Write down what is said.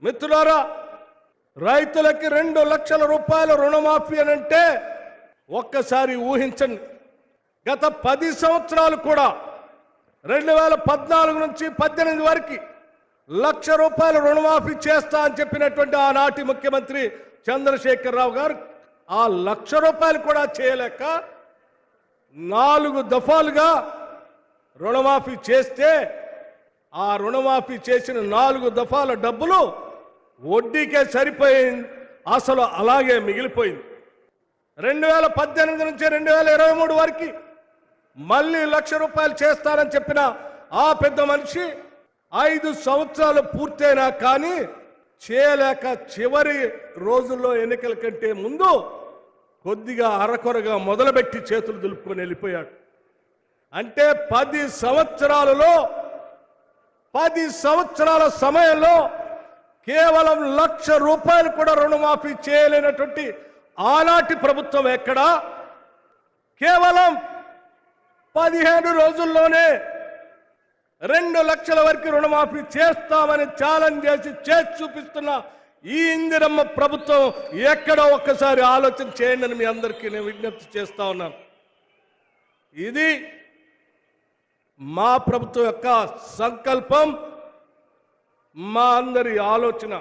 మిత్రులారా, రైతులకి 2 లక్షల రూపాయల రుణమాఫీ అనంటే ఒక్కసారి ఊహించండి. గత 10 సంవత్సరాలు కూడా 2014 నుంచి 18 వరకు 1 లక్ష రూపాయల రుణమాఫీ చేస్తా అని చెప్పినటువంటి ఆనాటి ముఖ్యమంత్రి చంద్రశేఖరరావు గారు ఆ 1 లక్ష రూపాయలు కూడా చేయలేక 4 దఫాలుగా రుణమాఫీ చేస్తే ఆ రుణమాఫీ చేసిన 4 దఫాల డబ్బులు వడ్డీకే సరిపోయింది, అసలు అలాగే మిగిలిపోయింది. 2018 నుంచి 2023 వరకు మళ్ళీ 1 లక్ష రూపాయలు చేస్తానని చెప్పిన ఆ పెద్ద మనిషి 5 సంవత్సరాలు పూర్తయినా కానీ చేయలేక చివరి రోజుల్లో ఎన్నికల కంటే ముందు కొద్దిగా అరకొరగా మొదలుపెట్టి చేతులు దులుపుకొని వెళ్ళిపోయాడు. అంటే 10 సంవత్సరాలలో 10 సంవత్సరాల సమయంలో కేవలం 1 లక్ష రూపాయలు కూడా రుణమాఫీ చేయలేనటువంటి ఆనాటి ప్రభుత్వం ఎక్కడా కేవలం 15 రోజుల్లోనే 2 లక్షల వరకు రుణమాఫీ చేస్తామని ఛాలెంజ్ చేసి చూపిస్తున్న ఈ ఇందిరమ్మ ప్రభుత్వం ఎక్కడో ఒక్కసారి ఆలోచన చేయండి అని మీ అందరికీ నేను విజ్ఞప్తి చేస్తా ఉన్నాను. ఇది మా ప్రభుత్వం యొక్క సంకల్పం, మా అందరి ఆలోచన.